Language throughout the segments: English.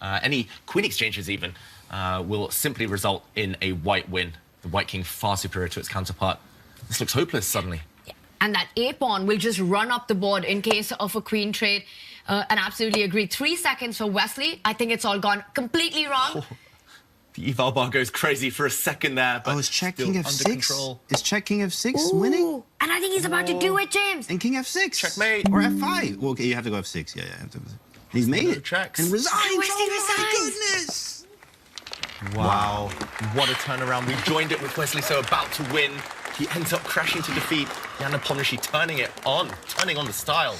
any queen exchanges even, will simply result in a white win. The white king far superior to its counterpart. This looks hopeless suddenly. Yeah. And that a-pawn will just run up the board in case of a queen trade. And absolutely agree. 3 seconds for Wesley. I think it's all gone completely wrong. Oh, the eval bar goes crazy for a second there, but is check still king under f6? control. Is check king f6 winning? And I think he's about to do it, James. And king f6. Checkmate. Or f5. Well, okay, you have to go f6. Yeah, yeah. He's made it. Checks. And resigns. Wesley Oh my resigns. goodness. Wow. What a turnaround. We joined it with Wesley so about to win. He ends up crashing to defeat. Jan Nepomniachtchi turning on the style.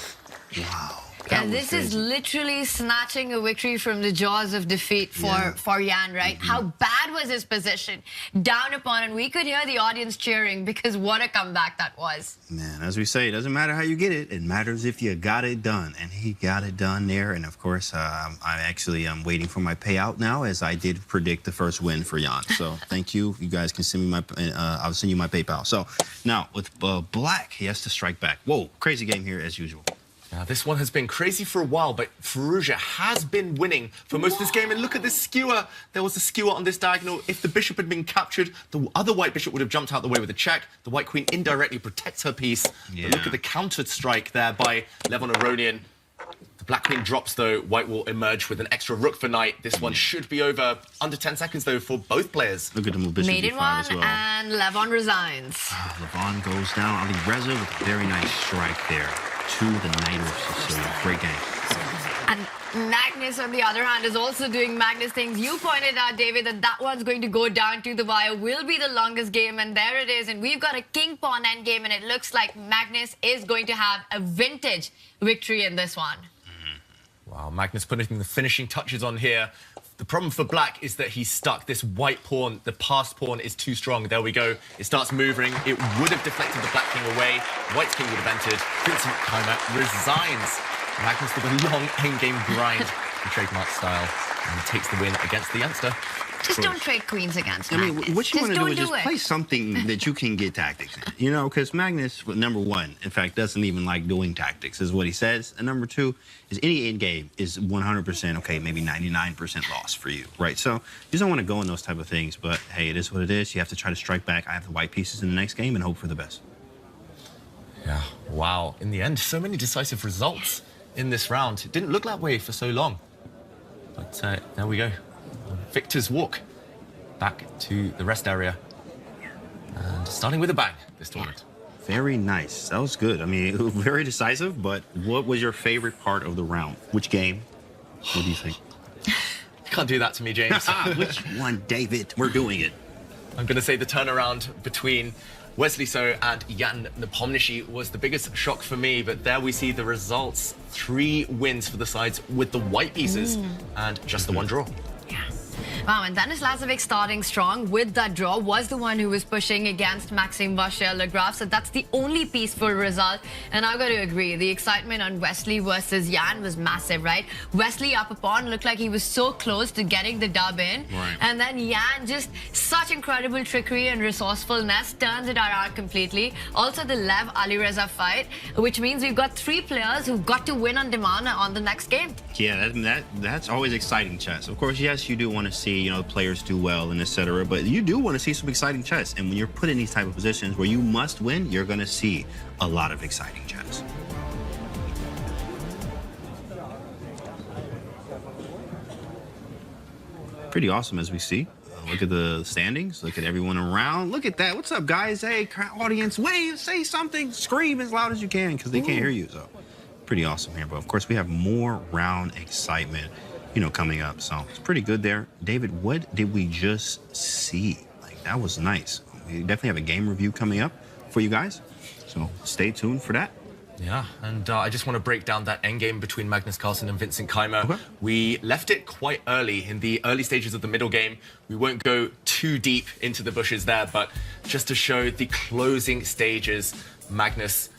Wow. Yeah, this is literally snatching a victory from the jaws of defeat for Jan, right? How bad was his position? Down upon, and we could hear the audience cheering because what a comeback that was. Man, as we say, it doesn't matter how you get it. It matters if you got it done. And he got it done there. And, of course, I'm waiting for my payout now, as I did predict the first win for Jan. So thank you. You guys can send me my, I'll send you my PayPal. So now with Black, he has to strike back. Whoa, crazy game here as usual. Now, this one has been crazy for a while, but Firouzja has been winning for most of this game. And look at this skewer. There was a skewer on this diagonal. If the bishop had been captured, the other white bishop would have jumped out the way with a check. The white queen indirectly protects her piece. Yeah. But look at the countered strike there by Levon Aronian. The black queen drops, though. White will emerge with an extra rook for knight. This one should be over under 10 seconds, though, for both players. Look at the move bishop Made it d5 one, as well. and Levon resigns. Levon goes down. Alireza with a very nice strike there to the knight of Sicily. Great game. And Magnus, on the other hand, is also doing Magnus things. You pointed out, David, that one's going to go down to the wire, will be the longest game, and there it is. And we've got a king-pawn endgame, and it looks like Magnus is going to have a vintage victory in this one. Wow, Magnus putting the finishing touches on here. The problem for black is that he's stuck. This white pawn, the passed pawn, is too strong. There we go. It starts moving. It would have deflected the black king away. White's king would have entered. Vincent Keimer resigns. Magnus with a long endgame grind in trademark style. And he takes the win against the youngster. Just don't trade queens against I mean, Magnus. what you want to do is just it. play something that you can get tactics in. You know, because Magnus, number one, in fact, doesn't even like doing tactics, is what he says. And number two is any end game is 100%, okay, maybe 99% loss for you, right? So you just don't want to go in those type of things. But, hey, it is what it is. You have to try to strike back. I have the white pieces in the next game and hope for the best. Yeah, wow. In the end, so many decisive results in this round. It didn't look that way for so long. But there we go. Victor's walk back to the rest area. And starting with a bang this tournament. Very nice. That was good. I mean, very decisive, but what was your favorite part of the round? Which game? What do you think? You can't do that to me, James. Which one, David? We're doing it. I'm going to say the turnaround between Wesley So and Jan Nepomniachtchi was the biggest shock for me, but there we see the results. 3 wins for the sides with the white pieces and just the one draw. Yeah. Wow, and Denis Lazovic starting strong with that draw was the one who was pushing against Maxime Vachier-Lagrave, so that's the only peaceful result. And I've got to agree, the excitement on Wesley versus Jan was massive, right? Wesley up a pawn looked like he was so close to getting the dub in. Right. And then Jan, just such incredible trickery and resourcefulness, turns it around completely. Also the Lev Alireza fight, which means we've got 3 players who've got to win on demand on the next game. Yeah, that's always exciting chess. Of course, yes, you do want to see, you know, players do well and etc. But you do want to see some exciting chess. And when you're put in these type of positions where you must win, you're going to see a lot of exciting chess. Pretty awesome, as we see. Look at the standings. Look at everyone around. Look at that. What's up, guys? Hey, audience, wave, say something. Scream as loud as you can because they can't hear you. So pretty awesome here. But of course, we have more round excitement, you know, coming up. So it's pretty good there. David, what did we just see? Like, that was nice. We definitely have a game review coming up for you guys. So stay tuned for that. Yeah, and I just want to break down that endgame between Magnus Carlsen and Vincent Keimer. Okay. We left it quite early in the early stages of the middle game. We won't go too deep into the bushes there, but just to show the closing stages, Magnus,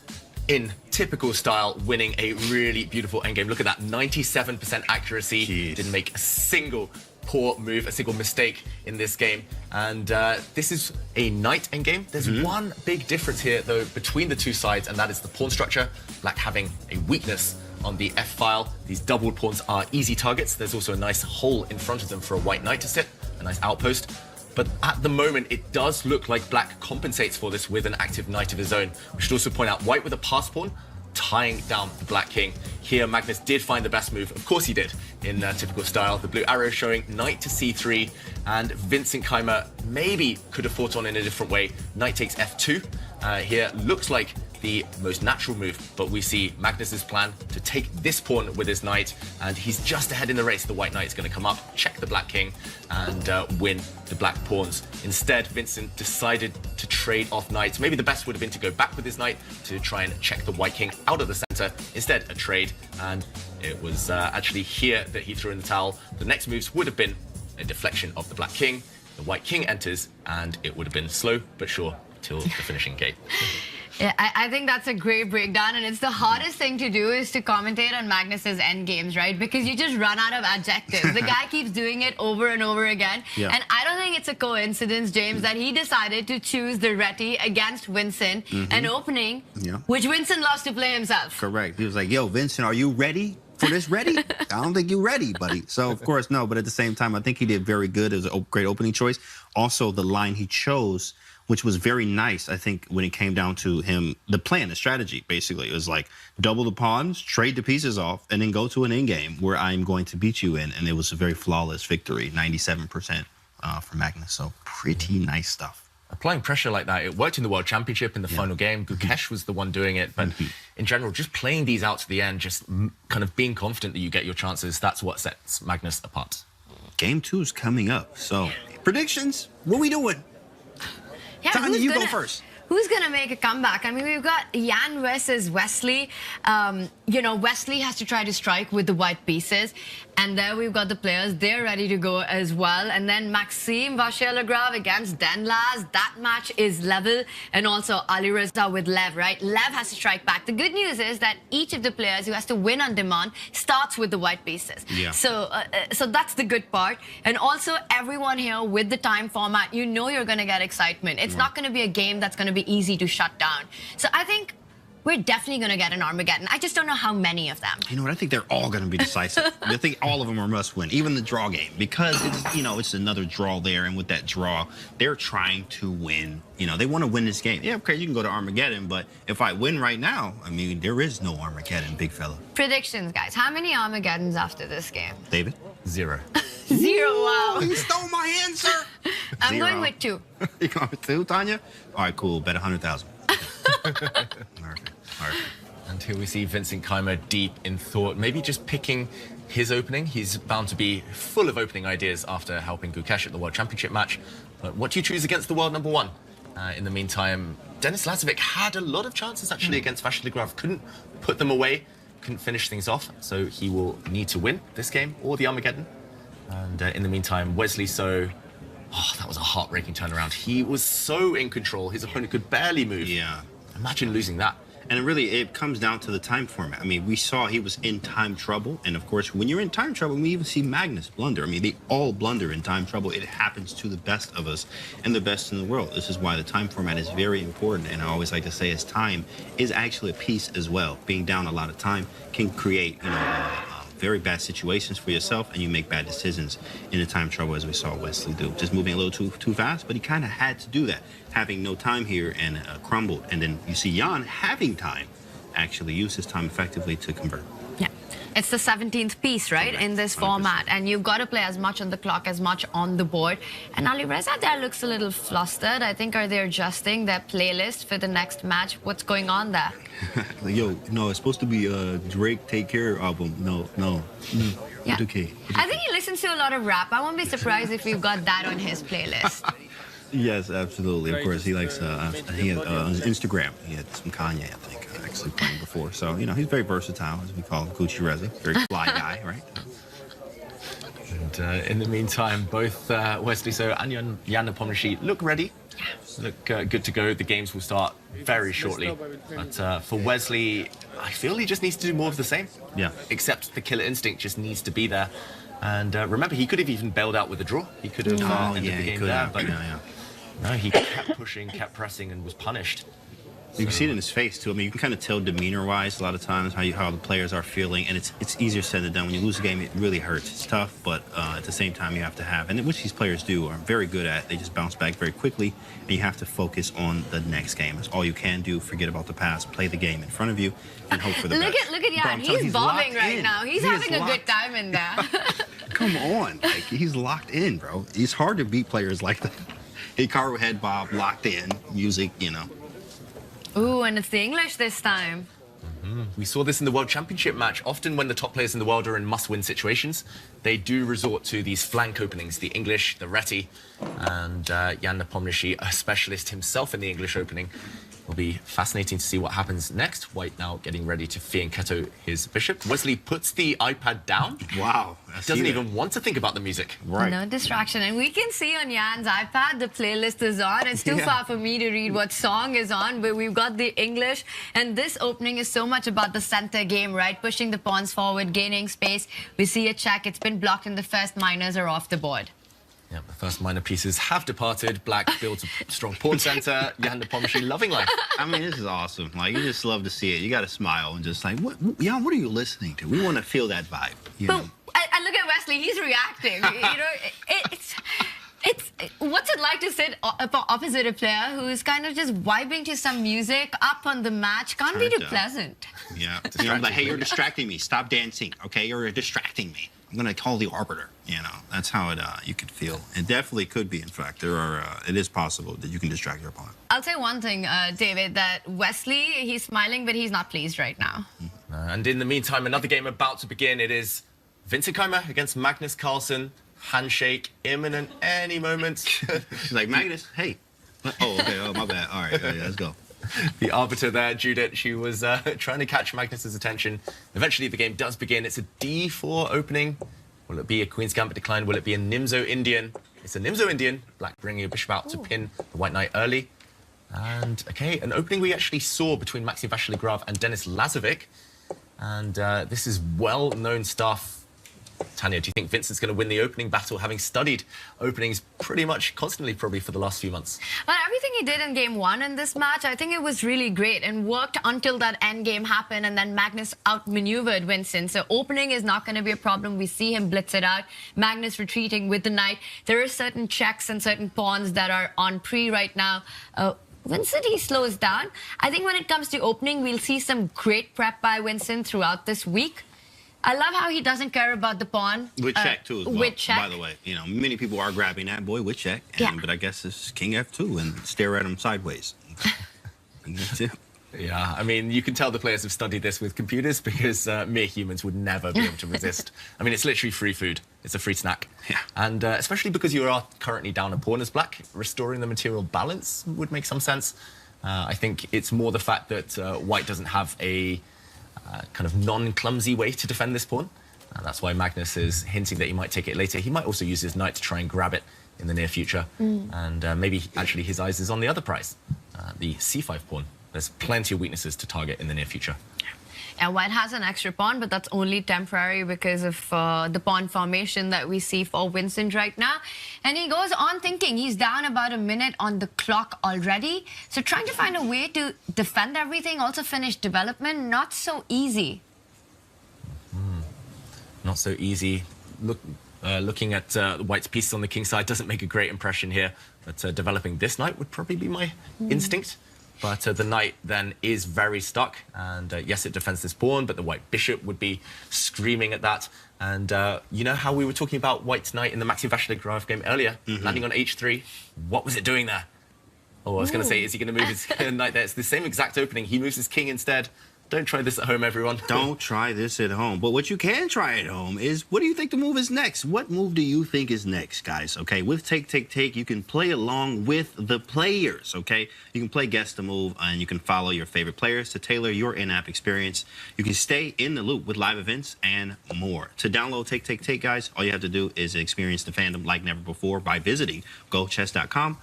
in typical style, winning a really beautiful endgame. Look at that, 97% accuracy. Jeez. Didn't make a single poor move, a single mistake in this game. And this is a knight endgame. There's one big difference here, though, between the two sides, and that is the pawn structure. Black having a weakness on the F file. These doubled pawns are easy targets. There's also a nice hole in front of them for a white knight to sit, a nice outpost. But at the moment, it does look like black compensates for this with an active knight of his own. We should also point out white with a pass pawn, tying down the black king. Here, Magnus did find the best move. Of course he did, in typical style. The blue arrow showing knight to c3, and Vincent Keimer maybe could have fought on in a different way. Knight takes f2. Here, looks like the most natural move, but we see Magnus's plan to take this pawn with his knight, and he's just ahead in the race. The white knight is going to come up, check the black king, and win the black pawns. Instead, Vincent decided to trade off knights. Maybe the best would have been to go back with his knight to try and check the white king out of the center. Instead, a trade, and it was actually here that he threw in the towel. The next moves would have been a deflection of the black king. The white king enters, and it would have been slow but sure till the finishing gate. Yeah, I think that's a great breakdown, and it's the hardest thing to do is to commentate on Magnus's end games, right? Because you just run out of adjectives. The guy keeps doing it over and over again. Yeah. And I don't think it's a coincidence, James, that he decided to choose the Reti against Vincent, an opening, which Vincent loves to play himself. Correct. He was like, yo, Vincent, are you ready for this ready? I don't think you're ready, buddy. So, of course, no. But at the same time, I think he did very good. It was a great opening choice. Also, the line he chose, which was very nice, I think, when it came down to him, the plan, the strategy, basically. It was like, double the pawns, trade the pieces off, and then go to an endgame where I'm going to beat you in. And it was a very flawless victory, 97% for Magnus. So pretty nice stuff. Applying pressure like that, it worked in the World Championship in the final game. Gukesh was the one doing it. But in general, just playing these out to the end, just kind of being confident that you get your chances, that's what sets Magnus apart. Game 2 is coming up. So, predictions, what we doing? Yeah, Tanya, you go first. Who's going to make a comeback? I mean, we've got Jan versus Wesley. You know, Wesley has to try to strike with the white pieces. And there we've got the players. They're ready to go as well. And then Maxime Vachier-Lagrave against Denlas. That match is level. And also Alireza with Lev, right? Lev has to strike back. The good news is that each of the players who has to win on demand starts with the white pieces. Yeah. So that's the good part. And also everyone here with the time format, you know you're going to get excitement. It's not going to be a game that's going to be easy to shut down. So I think we're definitely going to get an Armageddon. I just don't know how many of them. You know what? I think they're all going to be decisive. I think all of them are must win, even the draw game, because it's, you know, it's another draw there. And with that draw, they're trying to win. You know, they want to win this game. Yeah, okay, you can go to Armageddon, but if I win right now, I mean, there is no Armageddon, big fella. Predictions, guys. How many Armageddons after this game? David? 0. 0, wow. You stole my answer. I'm 0. going with 2. You going with 2, Tanya? All right, cool. Bet 100,000. Perfect. And here we see Vincent Keimer deep in thought, maybe just picking his opening. He's bound to be full of opening ideas after helping Gukesh at the World Championship match. But what do you choose against the world number 1? In the meantime, Denis Lazovic had a lot of chances actually against Vachier-Lagrave. Couldn't put them away, couldn't finish things off. So he will need to win this game or the Armageddon. And in the meantime, Wesley So, that was a heartbreaking turnaround. He was so in control, his opponent could barely move. Yeah. Imagine losing that. And really, it comes down to the time format. I mean, we saw he was in time trouble. And of course, when you're in time trouble, we even see Magnus blunder. I mean, they all blunder in time trouble. It happens to the best of us and the best in the world. This is why the time format is very important. And I always like to say is time is actually a piece as well. Being down a lot of time can create, you know, very bad situations for yourself, and you make bad decisions in the time trouble, as we saw Wesley do. Just moving a little too fast, but he kind of had to do that, having no time here and crumbled. And then you see Jan having time, actually use his time effectively to convert. Yeah. It's the 17th piece, right, Correct. in this 100%. format. And you've got to play as much on the clock, as much on the board. And Alireza there looks a little flustered. I think, are they adjusting their playlist for the next match? What's going on there? Like, yo, no, it's supposed to be a Drake Take Care album. No. Yeah. It's okay. I think he listens to a lot of rap. I won't be surprised if we've got that on his playlist. Yes, absolutely. Of course, he likes, he had, on his Instagram, he had some Kanye, I think, actually playing before. So, you know, he's very versatile, as we call him, Gucci Reza. Very fly guy, right? And in the meantime, both Wesley So and Jan Nepomniachtchi look ready. Look good to go. The games will start very shortly. But for Wesley, I feel he just needs to do more of the same. Yeah. Except the killer instinct just needs to be there. And remember, he could have even bailed out with a draw. He could have ended the game there. But no, he kept pushing, kept pressing, and was punished. You can see it in his face too. I mean, you can kind of tell demeanor-wise a lot of times how the players are feeling, and it's easier said than done. When you lose a game, it really hurts. It's tough, but at the same time, you have to have, and which these players do are very good at. They just bounce back very quickly, and you have to focus on the next game. That's all you can do. Forget about the past. Play the game in front of you, and hope for the best. Look at Jan. He's bobbing right now. He's having a good time in there. Come on, like he's locked in, bro. It's hard to beat players like that. Hikaru head bob, locked in, music, you know. Ooh, and it's the English this time. We saw this in the World Championship match. Often when the top players in the world are in must-win situations, they do resort to these flank openings, the English, the Reti, and Jan Nepomniachtchi, a specialist himself in the English opening. It'll be fascinating to see what happens next. White now getting ready to fianchetto his bishop. Wesley puts the iPad down. Wow. Doesn't even want to think about the music. Right. No distraction. And we can see on Jan's iPad, the playlist is on. It's too far for me to read what song is on, but we've got the English. And this opening is so much about the center game, right? Pushing the pawns forward, gaining space. We see a check. It's been blocked and the first minors are off the board. Yeah, the first minor pieces have departed. Black builds a strong pawn center. Jan Nepomniachtchi loving life. I mean, this is awesome. Like, you just love to see it. You got to smile and just like, Jan, what are you listening to? We want to feel that vibe. You know? And look at Wesley. He's reacting. You know, it's what's it like to sit opposite a player who's kind of just vibing to some music up on the match? Can't be too pleasant. Yeah. You know, like, hey, you're distracting me. Stop dancing. Okay, you're distracting me. I'm gonna call the arbiter. You know, that's how it you could feel. It definitely could be. In fact, there are. It is possible that you can distract your opponent. I'll say one thing, David, that Wesley, he's smiling, but he's not pleased right now. And in the meantime, another game about to begin. It is Vincent Keimer against Magnus Carlsen. Handshake imminent any moment. She's like, Magnus, hey. Oh, okay. Oh, my bad. All right, yeah, let's go. The arbiter there, Judith, she was trying to catch Magnus's attention. Eventually, the game does begin. It's a d4 opening. Will it be a Queen's Gambit decline? Will it be a Nimzo Indian? It's a Nimzo Indian. Black bringing a bishop out to pin the White Knight early. And, okay, an opening we actually saw between Maxim Vachier-Lagrave and Denis Lazovic. And this is well-known stuff. Tanya, do you think Vincent's going to win the opening battle, having studied openings pretty much constantly probably for the last few months? Well, everything he did in game one in this match, I think it was really great and worked until that end game happened, and then Magnus outmaneuvered Vincent. So opening is not going to be a problem. We see him blitz it out. Magnus retreating with the knight. There are certain checks and certain pawns that are on pre right now. Vincent, he slows down. I think when it comes to opening, we'll see some great prep by Vincent throughout this week. I love how he doesn't care about the pawn. With check, too, as well, with check. by the way. You know, many people are grabbing that boy with check. But I guess it's King F2 and stare at him sideways. King F2. Yeah, I mean, you can tell the players have studied this with computers because mere humans would never be able to resist. I mean, it's literally free food. It's a free snack. Yeah. And especially because you are currently down a pawn as Black, restoring the material balance would make some sense. I think it's more the fact that White doesn't have a kind of non-clumsy way to defend this pawn. That's why Magnus is hinting that he might take it later. He might also use his knight to try and grab it in the near future. And maybe actually his eyes is on the other prize, the c5 pawn. There's plenty of weaknesses to target in the near future. And White has an extra pawn, but that's only temporary because of the pawn formation that we see for Vincent right now. And he goes on thinking. He's down about a minute on the clock already. So trying to find a way to defend everything, also finish development, not so easy. Not so easy. Looking at White's pieces on the king side doesn't make a great impression here. But developing this knight would probably be my instinct. But the knight then is very stuck. And yes, it defends this pawn, but the white bishop would be screaming at that. And you know how we were talking about White's knight in the Maxim Vachier-Lagrave game earlier? Landing on h3. What was it doing there? Oh, I was going to say, is he going to move his knight there? It's the same exact opening. He moves his king instead. Don't try this at home, everyone. Don't try this at home. But what you can try at home is, what do you think the move is next? What move do you think is next, guys? Okay, with take, take, take, you can play along with the players, okay? You can play guess the move, and you can follow your favorite players to tailor your in-app experience. You can stay in the loop with live events and more. To download Take, Take, Take, guys, all you have to do is experience the fandom like never before by visiting gochess.com.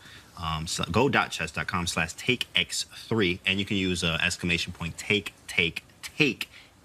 Go.chess.com/takex3, and you can use exclamation point take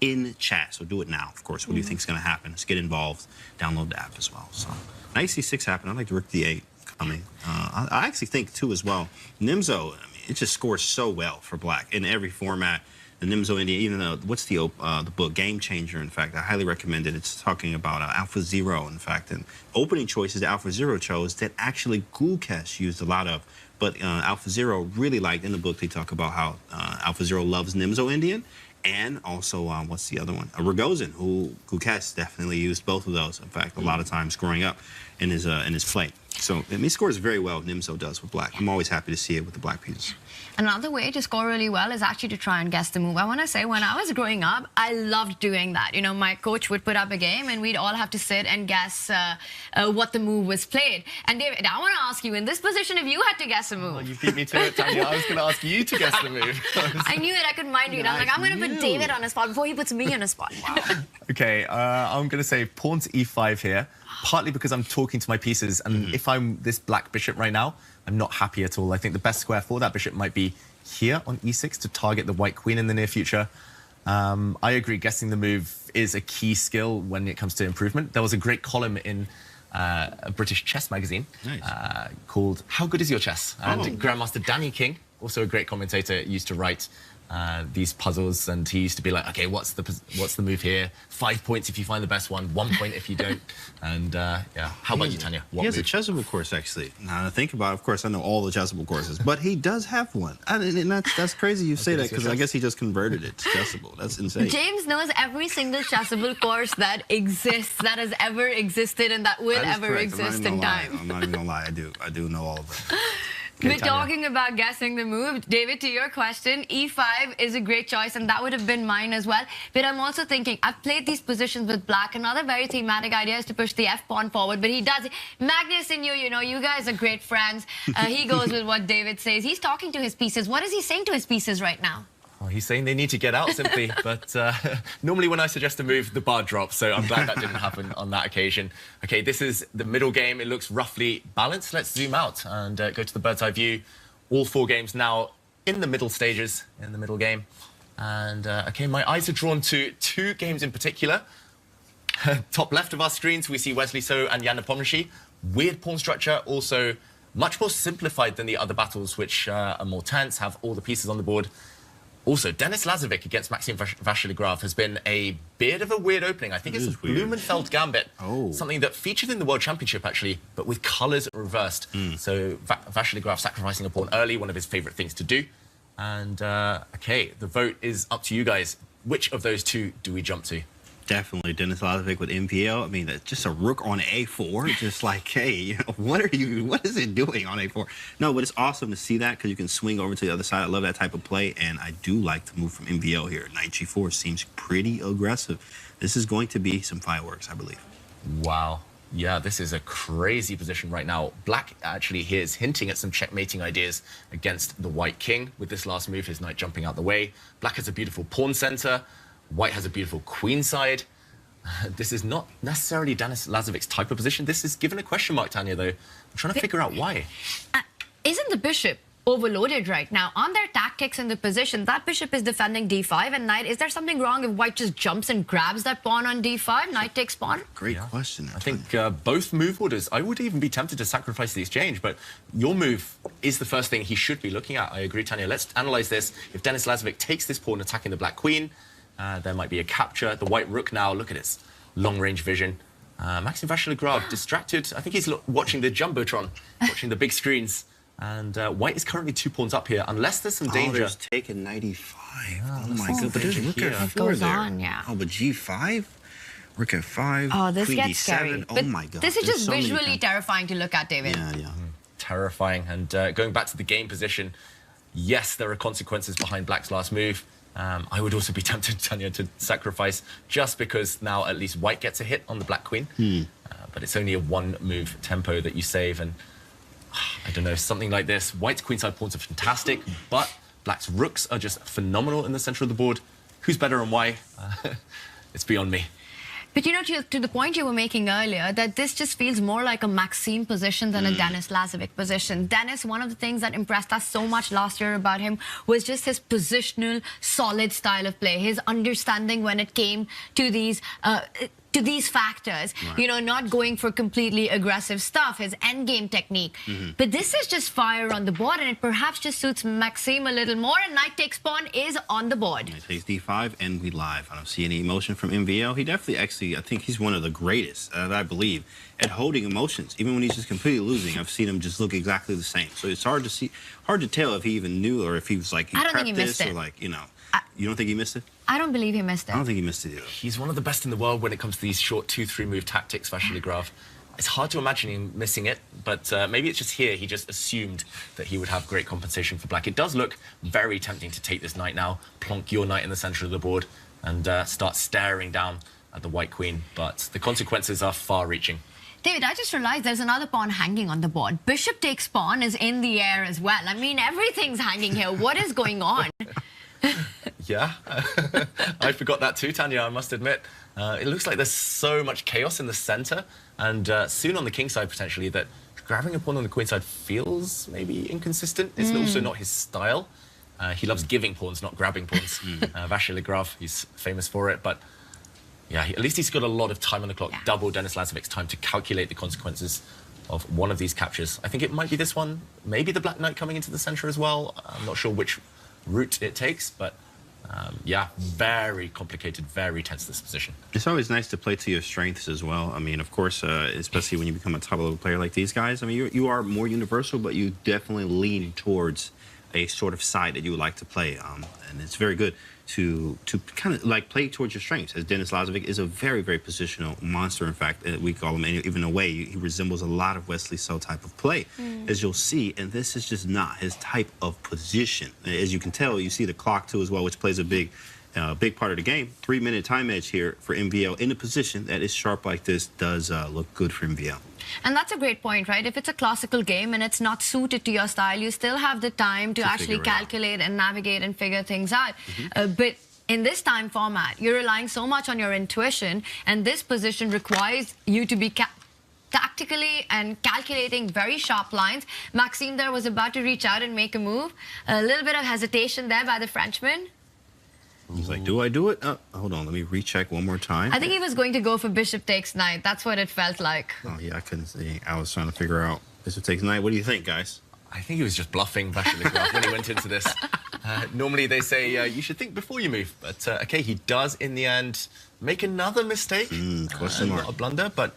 in chat. So do it now. Of course, what do you think is going to happen? Let's get involved. Download the app as well. So knight c6 happened. I like the rook d8 coming. I actually think too as well. Nimzo, I mean, it just scores so well for black in every format. The Nimzo Indian, even though, what's the book? Game Changer, in fact. I highly recommend it. It's talking about Alpha Zero, in fact. And opening choices that Alpha Zero chose that actually Gukesh used a lot of. But Alpha Zero really liked, in the book, they talk about how Alpha Zero loves Nimzo Indian. And also, what's the other one? Rogozin, who Gukesh definitely used both of those, in fact, a lot of times growing up in his play. So he scores very well, Nimzo does, with black. I'm always happy to see it with the black pieces. Another way to score really well is actually to try and guess the move. I want to say, when I was growing up, I loved doing that. You know, my coach would put up a game and we'd all have to sit and guess what the move was played. And David, I want to ask you, in this position, if you had to guess a move... Oh, you beat me to it, Tanya. I was going to ask you to guess the move. I knew it. I could mind read. I'm like, I'm going to put David on a spot before he puts me on a spot. Wow. Okay, I'm going to say pawn to e5 here, partly because I'm talking to my pieces, and if I'm this black bishop right now, I'm not happy at all. I think the best square for that bishop might be here on e6 to target the white queen in the near future. I agree, guessing the move is a key skill when it comes to improvement. There was a great column in a British chess magazine called How Good Is Your Chess? And Grandmaster Danny King, also a great commentator, used to write these puzzles, and he used to be like, okay, what's the move here? 5 points if you find the best one, 1 point if you don't. And yeah, how about you, Tanya? He has a chessable course, actually. Now I think about it, of course, I know all the chessable courses, but he does have one. And that's crazy you say that, because I guess he just converted it to chessable. That's insane. James knows every single chessable course that exists, that has ever existed, and that will ever exist in time. I'm not even gonna lie, I do know all of them. We're talking about guessing the move. David, to your question, e5 is a great choice, and that would have been mine as well. But I'm also thinking, I've played these positions with black. Another very thematic idea is to push the f-pawn forward, but he does it. Magnus and you know, you guys are great friends. He goes with what David says. He's talking to his pieces. What is he saying to his pieces right now? Well, he's saying they need to get out simply, but normally when I suggest a move, the bar drops, so I'm glad that didn't happen on that occasion. Okay, this is the middle game. It looks roughly balanced. Let's zoom out and go to the bird's eye view. All 4 games now in the middle stages, in the middle game. And, okay, my eyes are drawn to 2 games in particular. Top left of our screens, we see Wesley So and Jan Nepomniachtchi. Weird pawn structure, also much more simplified than the other battles, which are more tense, have all the pieces on the board. Also, Denis Lazovic against Maxim Vachier-Lagrave has been a bit of a weird opening. I think it's a Blumenfeld Gambit, something that featured in the World Championship, actually, but with colours reversed. So Vachier-Lagrave sacrificing a pawn early, one of his favourite things to do. And, OK, the vote is up to you guys. Which of those 2 do we jump to? Definitely Denis Lazovic with MVL. I mean, that's just a rook on a4. Just like, hey, what is it doing on a4? No, but it's awesome to see that, because you can swing over to the other side. I love that type of play, and I do like to move from MVL here. Knight g4 seems pretty aggressive. This is going to be some fireworks, I believe. Wow. Yeah, this is a crazy position right now. Black actually here is hinting at some checkmating ideas against the white king with this last move, his knight jumping out the way. Black has a beautiful pawn center. White has a beautiful queen side. This is not necessarily Denis Lazovic's type of position. This is given a question mark, Tanya, though. I'm trying to figure out why. Isn't the bishop overloaded right now? On their tactics in the position, that bishop is defending d5 and knight. Is there something wrong if white just jumps and grabs that pawn on d5? Knight takes pawn? Great question. I think both move orders, I would even be tempted to sacrifice the exchange, but your move is the first thing he should be looking at. I agree, Tanya. Let's analyze this. If Denis Lazovic takes this pawn attacking the black queen, there might be a capture. The white rook now, look at its long-range vision. Maxim Vachier-Lagrave distracted. I think he's watching the Jumbotron, watching the big screens. And white is currently 2 pawns up here, unless there's some danger. There's taken knight e5. Oh my god, but there's rook f4 there. Oh, but g5? Rook f5, oh, this queen gets d7. Scary. Oh my god. This is just visually terrifying to look at, David. Yeah. Terrifying. And going back to the game position, yes, there are consequences behind black's last move. I would also be tempted, Tanya, to sacrifice just because now at least white gets a hit on the black queen. But it's only a 1-move tempo that you save. And I don't know, something like this. White's queenside pawns are fantastic, but black's rooks are just phenomenal in the center of the board. Who's better and why? It's beyond me. But, you know, to the point you were making earlier, that this just feels more like a Maxime position than a Denis Lazovic position. Denis, one of the things that impressed us so much last year about him was just his positional, solid style of play, his understanding when it came to these to these factors, you know, not going for completely aggressive stuff, his endgame technique. But this is just fire on the board, and it perhaps just suits Maxime a little more, and knight takes pawn is on the board. Knight takes d5, and we live. I don't see any emotion from MVL. He definitely, actually, I think he's one of the greatest, I believe, at holding emotions. Even when he's just completely losing, I've seen him just look exactly the same. So it's hard to tell if he even knew or if he was like, he prepped this, or like, you know. You don't think he missed it? I don't believe he missed it. I don't think he missed it either. He's one of the best in the world when it comes to these short 2-3 move tactics, Vasily Graf. It's hard to imagine him missing it, but maybe it's just here. He just assumed that he would have great compensation for black. It does look very tempting to take this knight now, plonk your knight in the center of the board, and start staring down at the white queen. But the consequences are far-reaching. David, I just realized there's another pawn hanging on the board. Bishop takes pawn is in the air as well. I mean, everything's hanging here. What is going on? Yeah, I forgot that too, Tanya, I must admit. It looks like there's so much chaos in the center, and soon on the king side, potentially, that grabbing a pawn on the queen side feels maybe inconsistent. It's also not his style. He loves giving pawns, not grabbing pawns. Vasily Graf, he's famous for it, but yeah, at least he's got a lot of time on the clock, double Denis Lazovic's time to calculate the consequences of one of these captures. I think it might be this one, maybe the black knight coming into the center as well. I'm not sure which route it takes, but yeah, very complicated, very tense this position. It's always nice to play to your strengths as well. I mean, of course, especially when you become a top-level player like these guys. I mean, you are more universal, but you definitely lean towards a sort of side that you would like to play. And it's very good to kind of like play towards your strengths, as Denis Lazovic is a very, very positional monster. In fact, we call him, even in a way, he resembles a lot of Wesley So type of play, as you'll see. And this is just not his type of position. As you can tell, you see the clock too as well, which plays a big part of the game. 3-minute time edge here for MVL in a position that is sharp like this does look good for MVL. And that's a great point, right? If it's a classical game and it's not suited to your style, you still have the time to actually calculate and navigate and figure things out. But in this time format, you're relying so much on your intuition, and this position requires you to be tactically and calculating very sharp lines. Maxime there was about to reach out and make a move. A little bit of hesitation there by the Frenchman. He's like, do I do it? Hold on, let me recheck one more time. I think he was going to go for bishop takes knight. That's what it felt like. Oh, yeah, I couldn't see. I was trying to figure out bishop takes knight. What do you think, guys? I think he was just bluffing Vasily Graf when he went into this. Normally they say you should think before you move, but okay, he does in the end make another mistake. Question mark. Not a blunder, but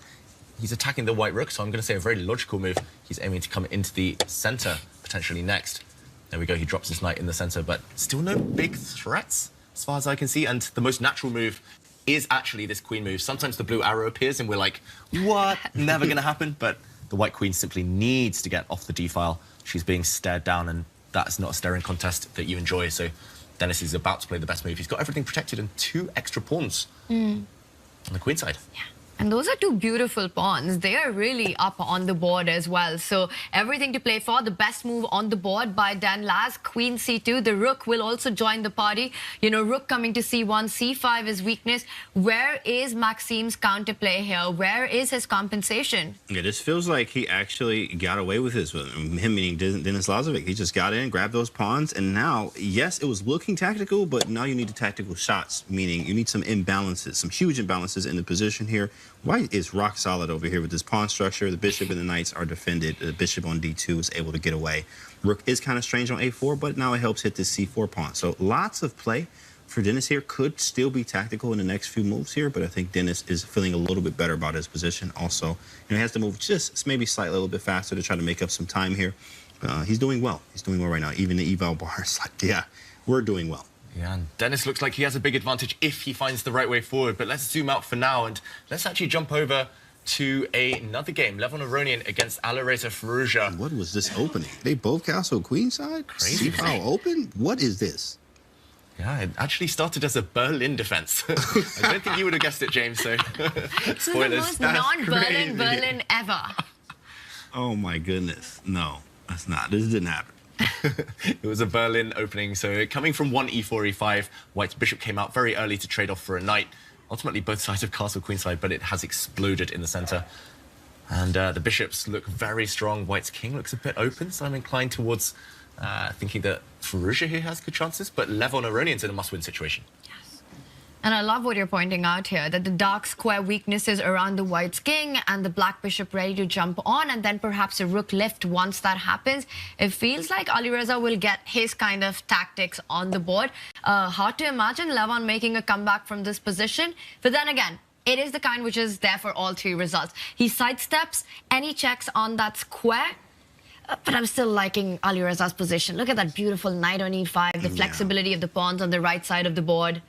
he's attacking the white rook, so I'm going to say a very logical move. He's aiming to come into the center potentially next. There we go, he drops his knight in the center, but still no big threats as far as I can see. And the most natural move is actually this queen move. Sometimes the blue arrow appears and we're like, what? Never going to happen. But the white queen simply needs to get off the d-file. She's being stared down, and that's not a staring contest that you enjoy. So Denis is about to play the best move. He's got everything protected and 2 extra pawns on the queen side. Yeah. And those are 2 beautiful pawns. They are really up on the board as well. So everything to play for. The best move on the board by Dan Laz. Queen c2. The rook will also join the party. You know, rook coming to c1. c5 is weakness. Where is Maxime's counterplay here? Where is his compensation? Yeah, this feels like he actually got away with this. Him meaning Denis Lazovic. He just got in, grabbed those pawns, and now, yes, it was looking tactical, but now you need the tactical shots, meaning you need some imbalances, some huge imbalances in the position here. White is rock solid over here with this pawn structure. The bishop and the knights are defended. The bishop on d2 is able to get away. Rook is kind of strange on a4, but now it helps hit this c4 pawn. So lots of play for Denis here. Could still be tactical in the next few moves here, but I think Denis is feeling a little bit better about his position. Also, you know, he has to move just maybe slightly a little bit faster to try to make up some time here. He's doing well. He's doing well right now. Even the eval bar is like, yeah, we're doing well. Yeah, and Denis looks like he has a big advantage if he finds the right way forward. But let's zoom out for now, and let's actually jump over to another game. Levon Aronian against Alireza Firouzja. What was this opening? They both castle queenside? Crazy. C-file open? What is this? Yeah, it actually started as a Berlin defense. I don't think you would have guessed it, James, so This is the spoilers. most non-Berlin Berlin ever. Oh, my goodness. No, that's not. This didn't happen. It was a Berlin opening, so coming from 1 e4, e5, White's bishop came out very early to trade off for a knight. Ultimately, both sides of castle queenside, but it has exploded in the center. And the bishops look very strong. White's king looks a bit open, so I'm inclined towards thinking that Firouzja here has good chances, but Levon Aronian's in a must-win situation. And I love what you're pointing out here, that the dark square weaknesses around the white's king and the black bishop ready to jump on, and then perhaps a rook lift once that happens. It feels like Alireza will get his kind of tactics on the board. Hard to imagine Levon making a comeback from this position. But then again, it is the kind which is there for all three results. He sidesteps any checks on that square. But I'm still liking Alireza's position. Look at that beautiful knight on e5, the flexibility of the pawns on the right side of the board.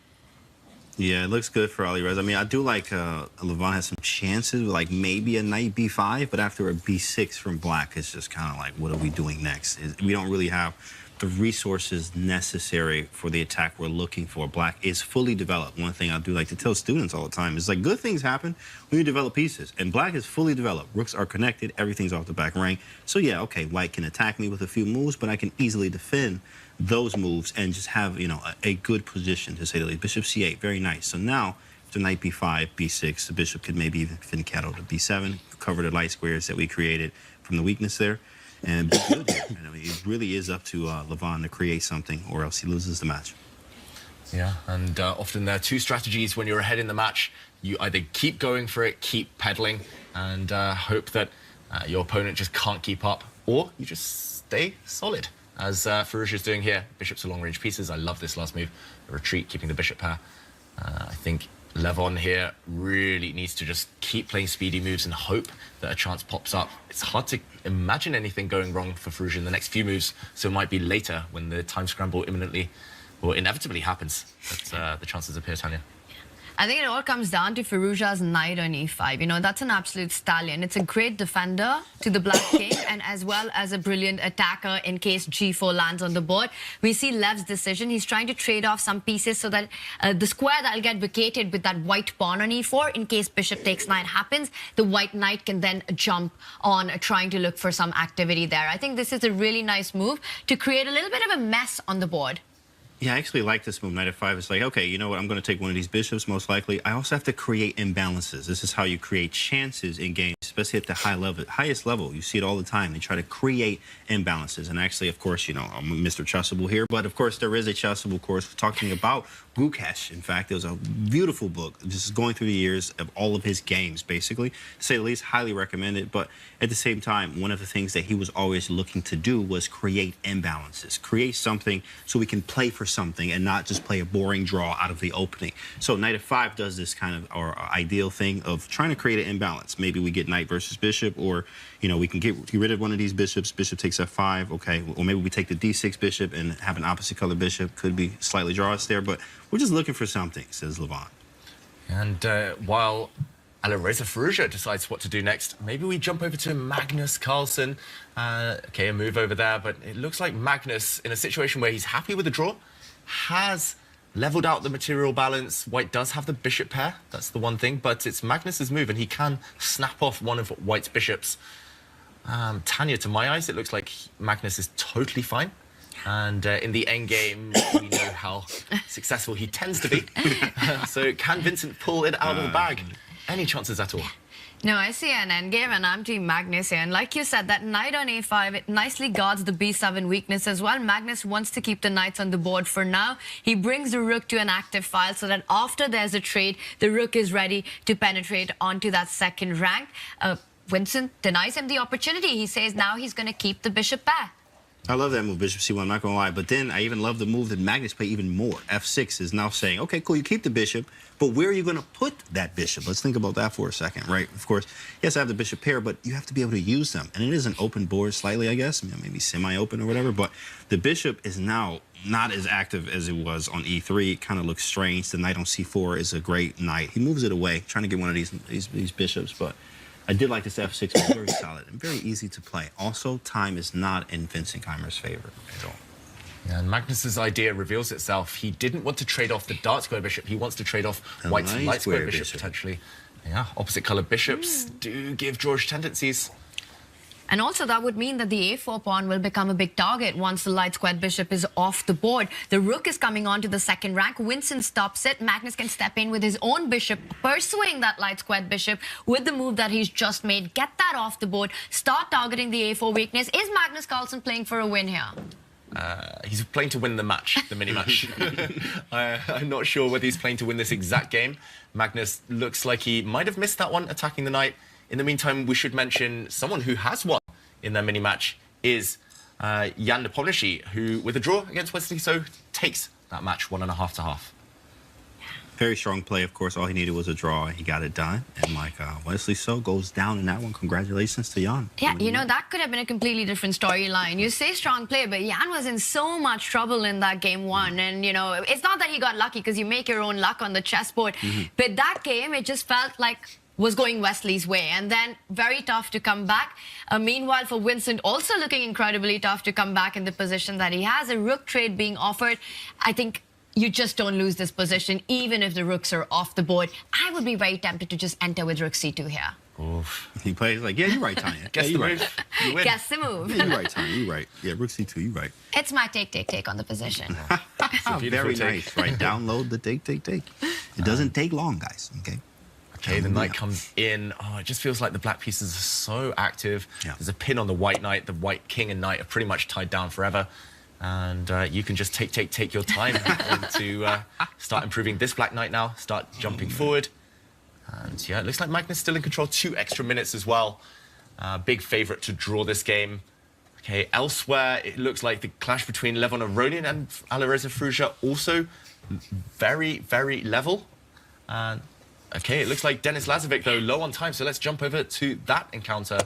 Yeah, it looks good for Alireza. I mean, I do like Levon has some chances, like maybe a knight b5, but after a b6 from black, it's just kind of like, what are we doing next? We don't really have the resources necessary for the attack we're looking for. Black is fully developed. One thing I do like to tell students all the time is like good things happen when you develop pieces, and black is fully developed. Rooks are connected, everything's off the back rank. So yeah, okay, white can attack me with a few moves, but I can easily defend those moves and just have, you know, a good position, to say the least. Bishop c8, very nice. So now after knight b5, b6, the bishop could maybe even fianchetto to b7, cover the light squares that we created from the weakness there. And be good here. You know, it really is up to Levon to create something, or else he loses the match. Yeah, and often there are two strategies when you're ahead in the match. You either keep going for it, keep pedaling, and hope that your opponent just can't keep up, or you just stay solid, as Firouzja is doing here. Bishops are long-range pieces. I love this last move, a retreat, keeping the bishop pair. I think Levon here really needs to just keep playing speedy moves and hope that a chance pops up. It's hard to imagine anything going wrong for Firouzja in the next few moves, so it might be later when the time scramble imminently or inevitably happens that the chances appear, Tanya. I think it all comes down to Firouzja's knight on e5. You know, that's an absolute stallion. It's a great defender to the black king, and as well as a brilliant attacker in case g4 lands on the board. We see Lev's decision. He's trying to trade off some pieces so that the square that'll get vacated with that white pawn on e4, in case bishop takes knight happens, the white knight can then jump on trying to look for some activity there. I think this is a really nice move to create a little bit of a mess on the board. Yeah, I actually like this move, knight f5. It's like, okay, you know what, I'm going to take one of these bishops, most likely. I also have to create imbalances. This is how you create chances in games, especially at the highest level. You see it all the time. They try to create imbalances. And actually, of course, you know, I'm Mr. Chessable here, but of course, there is a Chessable course talking about Gukesh. In fact, it was a beautiful book, just going through the years of all of his games, basically. To say the least, highly recommend it. But at the same time, one of the things that he was always looking to do was create imbalances, create something so we can play for something and not just play a boring draw out of the opening. So knight f5 does this kind of our ideal thing of trying to create an imbalance. Maybe we get knight versus bishop, or you know, we can get rid of one of these bishops. Bishop takes f5, okay, or maybe we take the d6 bishop and have an opposite color bishop. Could be slightly draw us there, but we're just looking for something, says Levon. And while Alireza Firouzja decides what to do next, maybe we jump over to Magnus Carlsen. Okay, a move over there, but it looks like Magnus, in a situation where he's happy with the draw, has leveled out the material balance. White does have the bishop pair, that's the one thing, but it's Magnus's move, and he can snap off one of White's bishops. Tanya, to my eyes, it looks like Magnus is totally fine. And in the endgame, we know how successful he tends to be. So can Vincent pull it out of the bag? Any chances at all? No, I see an endgame, and I'm team Magnus here. And like you said, that knight on a5, it nicely guards the b7 weakness as well. Magnus wants to keep the knights on the board for now. He brings the rook to an active file so that after there's a trade, the rook is ready to penetrate onto that second rank. Vincent denies him the opportunity. He says now he's going to keep the bishop pair. I love that move, bishop c1, I'm not going to lie. But then I even love the move that Magnus played even more. f6 is now saying, okay, cool, you keep the bishop, but where are you going to put that bishop? Let's think about that for a second, right? Of course, yes, I have the bishop pair, but you have to be able to use them. And it is an open board slightly, I guess, maybe semi-open or whatever. But the bishop is now not as active as it was on e3. It kind of looks strange. The knight on c4 is a great knight. He moves it away, trying to get one of these bishops, but I did like this f6, it's very solid and very easy to play. Also, time is not in Vincent Keimer's favor at all. Yeah, and Magnus's idea reveals itself. He didn't want to trade off the dark square bishop. He wants to trade off White's light square bishop, potentially. Yeah, opposite color bishops do give George tendencies. And also that would mean that the a4 pawn will become a big target once the light squared bishop is off the board. The rook is coming on to the second rank. Vincent stops it. Magnus can step in with his own bishop, pursuing that light squared bishop with the move that he's just made. Get that off the board. Start targeting the a4 weakness. Is Magnus Carlsen playing for a win here? He's playing to win the match, the mini-match. I'm not sure whether he's playing to win this exact game. Magnus looks like he might have missed that one, attacking the knight. In the meantime, we should mention someone who has won in their mini-match is Jan Nepomniachtchi, who, with a draw against Wesley So, takes that match 1.5 to half. Very strong play, of course. All he needed was a draw. He got it done. And like Wesley So goes down in that one. Congratulations to Jan. Yeah, you know, that could have been a completely different storyline. You say strong play, but Jan was in so much trouble in that game 1. And, you know, it's not that he got lucky because you make your own luck on the chessboard. But that game, it just felt like was going Wesley's way. And then very tough to come back. Meanwhile, for Vincent, also looking incredibly tough to come back in the position that he has. A rook trade being offered. I think you just don't lose this position, even if the rooks are off the board. I would be very tempted to just enter with rook c2 here. Oof. He plays like, yeah, you're right, Tanya. Guess the move. You win. Guess the move. Yeah, you're right, Tanya. You're right. Yeah, rook c2, you're right. It's my take on the position. Very nice, right? Download the take. It doesn't take long, guys, okay? Okay, the knight comes in. Oh, it just feels like the black pieces are so active. Yeah. There's a pin on the white knight. The white king and knight are pretty much tied down forever. And you can just take your time to start improving this black knight now. Start jumping forward. And yeah, it looks like Magnus still in control. 2 extra minutes as well. Big favorite to draw this game. Okay, elsewhere, it looks like the clash between Levon Aronian and Alireza Fruja also very, very level. Okay, it looks like Denis Lazovic, though, low on time. So let's jump over to that encounter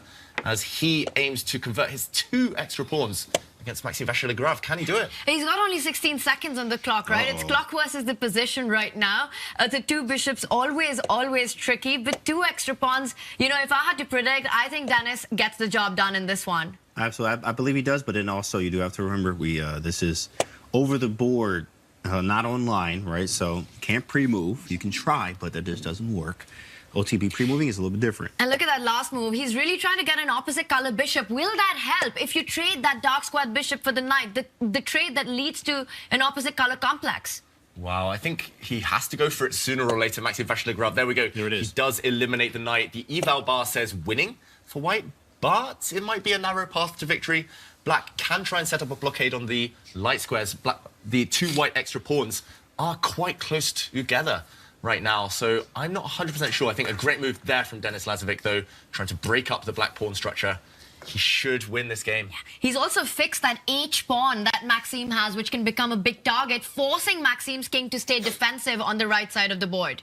as he aims to convert his 2 extra pawns against Maxime Vachier-Lagrave. Can he do it? He's got only 16 seconds on the clock, right? It's clock versus the position right now. The 2 bishops, always tricky. But 2 extra pawns, you know, if I had to predict, I think Denis gets the job done in this one. Absolutely. I believe he does, but then also you do have to remember this is over the board, not online, right? So can't pre-move. You can try, but that just doesn't work. OTB pre-moving is a little bit different. And look at that last move. He's really trying to get an opposite color bishop. Will that help if you trade that dark squared bishop for the knight? The trade that leads to an opposite color complex. Wow, I think he has to go for it sooner or later. Maxime Vachier-Lagrave, there we go. There it is. He does eliminate the knight. The eval bar says winning for white, but it might be a narrow path to victory. Black can try and set up a blockade on the light squares. The 2 white extra pawns are quite close together right now, so I'm not 100% sure. I think a great move there from Denis Lazovic, though, trying to break up the black pawn structure. He should win this game. Yeah. He's also fixed that H pawn that Maxime has, which can become a big target, forcing Maxime's king to stay defensive on the right side of the board.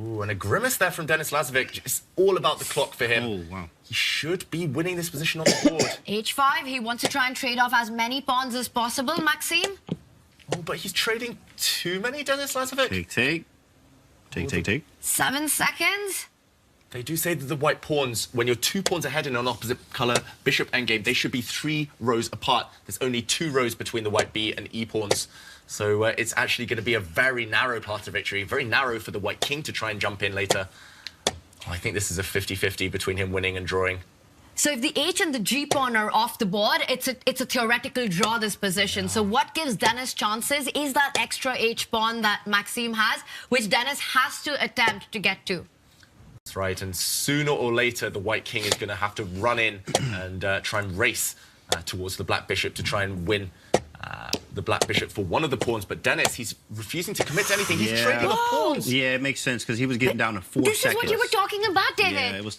Ooh, and a grimace there from Denis Lazovic. It's all about the clock for him. Oh, wow. He should be winning this position on the board. H5, he wants to try and trade off as many pawns as possible, Maxime. Oh, but he's trading too many, Denis Lazovic. Take. 7 seconds. They do say that the white pawns, when you're 2 pawns ahead in an opposite color bishop endgame, they should be 3 rows apart. There's only 2 rows between the white B and E pawns. So it's actually going to be a very narrow path to victory, very narrow for the white king to try and jump in later. Oh, I think this is a 50-50 between him winning and drawing. So if the H and the G pawn are off the board, it's a theoretical draw, this position. So what gives Denis chances is that extra H pawn that Maxime has, which Denis has to attempt to get to. That's right, and sooner or later, the white king is going to have to run in and try and race towards the black bishop to try and win the black bishop for one of the pawns. But Denis, he's refusing to commit to anything. He's trading off pawns. Yeah, it makes sense because he was getting down to 4 seconds. This is what you were talking about, David. Yeah, it was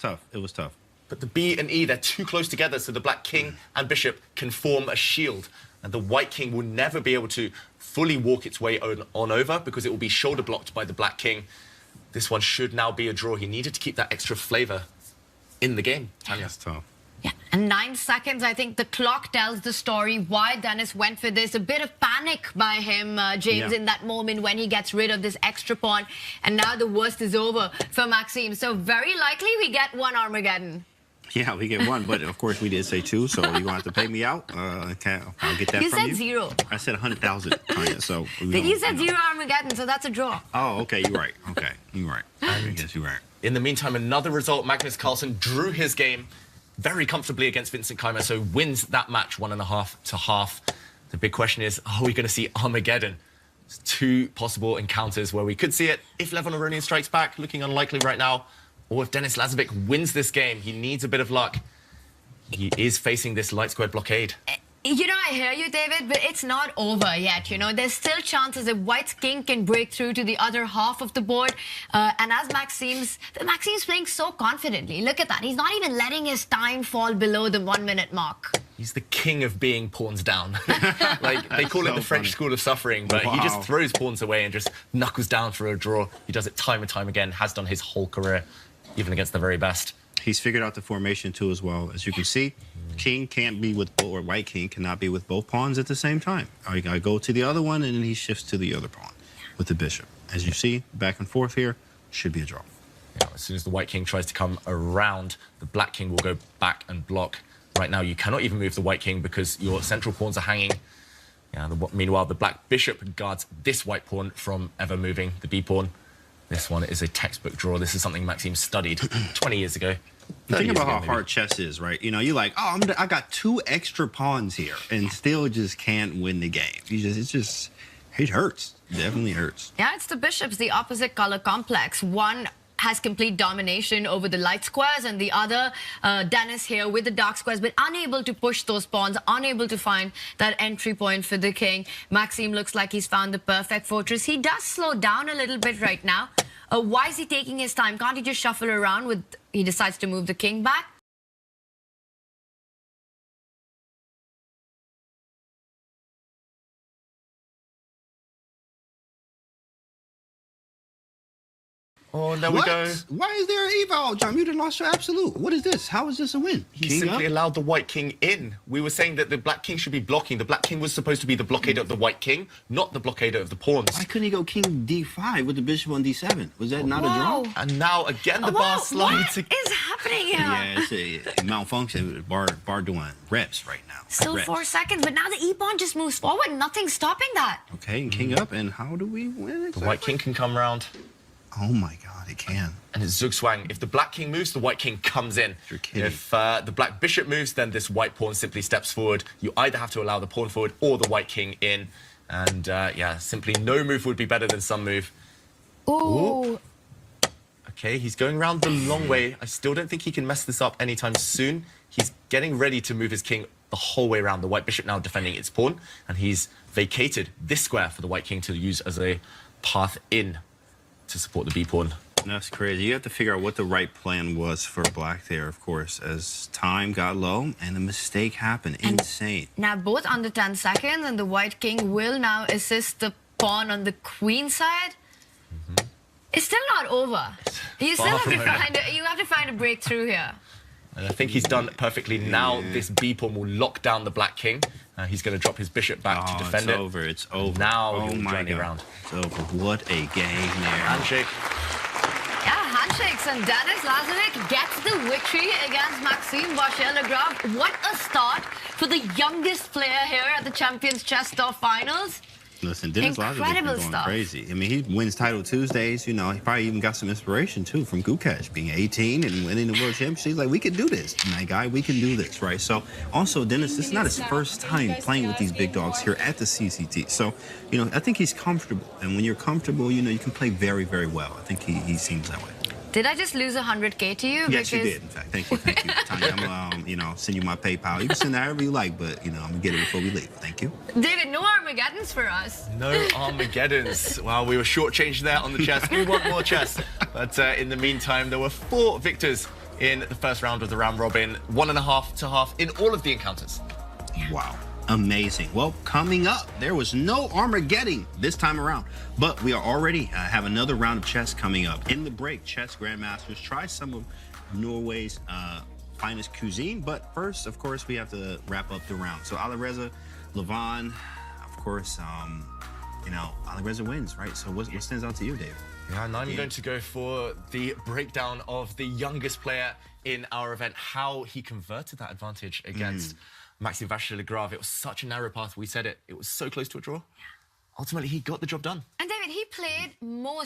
tough. But the B and E, they're too close together, so the black king and bishop can form a shield. And the white king will never be able to fully walk its way on over because it will be shoulder blocked by the black king. This one should now be a draw. He needed to keep that extra flavor in the game. Tanya. That's tough. Yeah, and 9 seconds, I think the clock tells the story why Denis went for this. A bit of panic by him, James, in that moment when he gets rid of this extra pawn. And now the worst is over for Maxime. So very likely we get one Armageddon. Yeah, we get 1, but of course we did say 2, so you're going to have to pay me out. I'll get that You from said you. 0. I said 100,000, Tanya, so... But you said 0 Armageddon, so that's a draw. Oh, okay, you're right. Okay, you're right. I guess you're right. In the meantime, another result, Magnus Carlsen drew his game very comfortably against Vincent Keimer, so wins that match 1.5 to half. The big question is, are we going to see Armageddon? There's 2 possible encounters where we could see it. If Levon Aronian strikes back, looking unlikely right now, or if Denis Lazovic wins this game, he needs a bit of luck. He is facing this light squared blockade. You know, I hear you, David, but it's not over yet. You know, there's still chances that White's king can break through to the other half of the board. And as Maxime's playing so confidently. Look at that. He's not even letting his time fall below the 1 minute mark. He's the king of being pawns down. Like, they call it the French school of suffering, but he just throws pawns away and just knuckles down for a draw. He does it time and time again, has done his whole career, even against the very best. He's figured out the formation too as well. As you can see, king can't be with both, or white king cannot be with both pawns at the same time. I go to the other one, and then he shifts to the other pawn with the bishop. As you see, back and forth here, should be a draw. Yeah, as soon as the white king tries to come around, the black king will go back and block. Right now, you cannot even move the white king because your central pawns are hanging. Yeah, meanwhile, the black bishop guards this white pawn from ever moving, the b pawn. This one is a textbook draw. This is something Maxime studied 20 years ago. Think about how hard chess is, right? You know, you're like, oh, I got 2 extra pawns here, and still just can't win the game. It hurts. It definitely hurts. Yeah, it's the bishops, the opposite color complex. One has complete domination over the light squares, and the other, Dennis here with the dark squares, but unable to push those pawns, unable to find that entry point for the king. Maxime looks like he's found the perfect fortress. He does slow down a little bit right now. Why is he taking his time? Can't he just shuffle around with... He decides to move the king back? Oh, there we go. Why is there an eval, John? You done lost your absolute. What is this? How is this a win? He simply allowed the white king in. We were saying that the black king should be blocking. The black king was supposed to be the blockader of the white king, not the blockader of the pawns. Why couldn't he go king d5 with the bishop on d7? Was that not a draw? And now again the bar slides. What is happening here? Yeah, it's a malfunction. Bar doing reps right now. Still reps. 4 seconds, but now the e-pawn just moves forward. Nothing's stopping that. Okay, and king up, and how do we win exactly? The white king can come round. Oh my God, it can. And it's Zugzwang. If the black king moves, the white king comes in. You're kidding. If the black bishop moves, then this white pawn simply steps forward. You either have to allow the pawn forward or the white king in. And yeah, simply no move would be better than some move. Ooh. Okay, he's going around the long way. I still don't think he can mess this up anytime soon. He's getting ready to move his king the whole way around. The white bishop now defending its pawn. And he's vacated this square for the white king to use as a path in to support the b pawn. That's crazy. You have to figure out what the right plan was for black there, of course, as time got low and a mistake happened. Insane. Now both under 10 seconds, and the white king will now assist the pawn on the queen side. It's still not over. You still have to find a breakthrough here. And I think he's done it perfectly. Now this b pawn will lock down the black king. He's going to drop his bishop back to defend it. It's over. Now he'll journey around. It's over. What a game there. Handshake. Yeah, handshakes, and Dennis Lazovic gets the victory against Maxime Vachier-Lagrave. What a start for the youngest player here at the Champions Chess Tour Finals. Listen, Dennis Lazovic is going crazy. I mean, he wins Title Tuesdays. You know, he probably even got some inspiration, too, from Gukesh, being 18 and winning the World Championship. He's like, we can do this. My guy, we can do this, right? So, also, Dennis, this is not his first time playing with these big dogs here at the CCT. So, you know, I think he's comfortable. And when you're comfortable, you know, you can play very, very well. I think he seems that way. Did I just lose 100K to you? Yes, you did, in fact. Thank you, Tanya. I'm gonna, you know, send you my PayPal. You can send that however you like, but, you know, I'm gonna get it before we leave. Thank you. David, no Armageddons for us. No Armageddons. Wow, we were shortchanged there on the chess. We want more chess. But in the meantime, there were 4 victors in the first round of the round robin. 1.5 to half in all of the encounters. Wow. Amazing. Well, coming up, there was no Armageddon this time around, but we are already have another round of chess coming up. In the break, Chess Grandmasters try some of Norway's finest cuisine, but first, of course, we have to wrap up the round. So Alireza, Levon, of course, you know, Alireza wins, right? So what stands out to you, Dave? Yeah, and I'm going to go for the breakdown of the youngest player in our event, how he converted that advantage against Maxime Vachier-Lagrave. It was such a narrow path. We said it. It was so close to a draw. ultimately he got the job done. And David, he played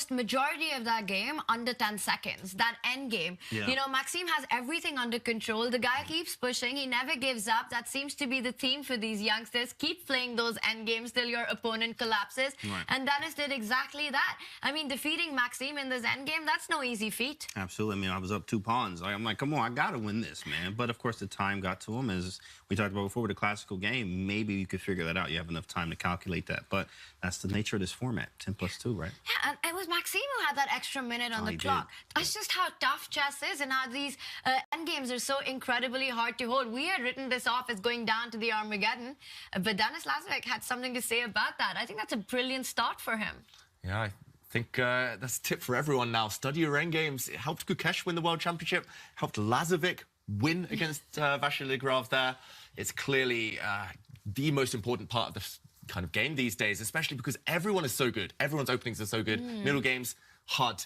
majority of that game under 10 seconds, that end game. Yeah. You know, Maxime has everything under control. The guy keeps pushing. He never gives up. That seems to be the theme for these youngsters. Keep playing those end games till your opponent collapses. Right. And Dennis did exactly that. I mean, defeating Maxime in this end game, that's no easy feat. Absolutely. I mean, I was up 2 pawns. I'm like, come on, I got to win this, man. But, of course, the time got to him. As we talked about before with a classical game, maybe you could figure that out. You have enough time to calculate that. But that's the nature of this format, 10+2, right? Yeah, and it was Maxime who had that extra minute on the clock. That's just how tough chess is and how these end games are so incredibly hard to hold. We had written this off as going down to the Armageddon, but Denis Lazovic had something to say about that. I think that's a brilliant start for him. Yeah, I think that's a tip for everyone now. Study your end games. It helped Gukesh win the World Championship, helped Lazovic win against Vasily Graf there. It's clearly the most important part of the kind of game these days, especially because everyone is so good. Everyone's openings are so good. Middle games, hard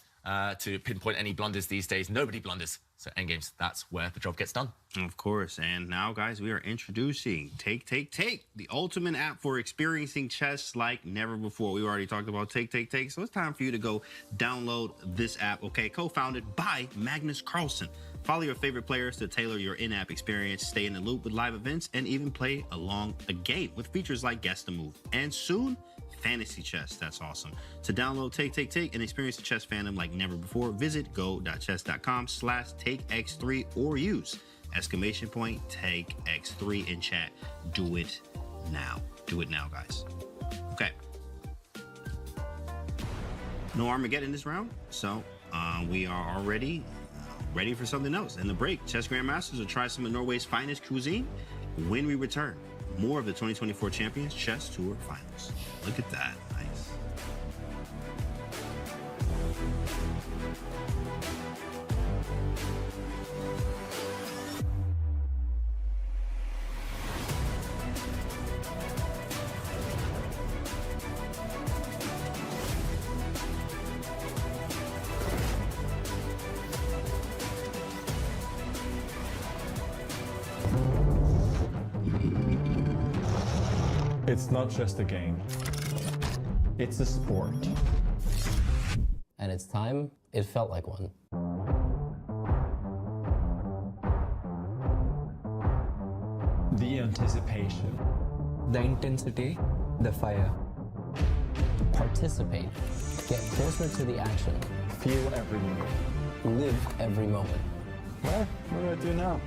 to pinpoint any blunders these days. Nobody blunders. So endgames, that's where the job gets done. Of course. And now, guys, we are introducing Take, the ultimate app for experiencing chess like never before. We already talked about Take. So it's time for you to go download this app, okay? Co-founded by Magnus Carlsen. Follow your favorite players to tailor your in-app experience, stay in the loop with live events, and even play along the game with features like Guess the Move. And soon, fantasy chess. That's awesome. To download Take and experience the chess fandom like never before, visit go.chess.com/takex3 or use !TakeX3 in chat. Do it now. Do it now, guys. Okay. No Armageddon this round, so we are already ready for something else. In the break, Chess Grandmasters will try some of Norway's finest cuisine. When we return, more of the 2024 Champions Chess Tour Finals. Look at that. Nice. It's not just a game. It's a sport. And it's time it felt like one. The anticipation. The intensity, the fire. Participate. Get closer to the action. Feel every minute. Live every moment. Well, what do I do now?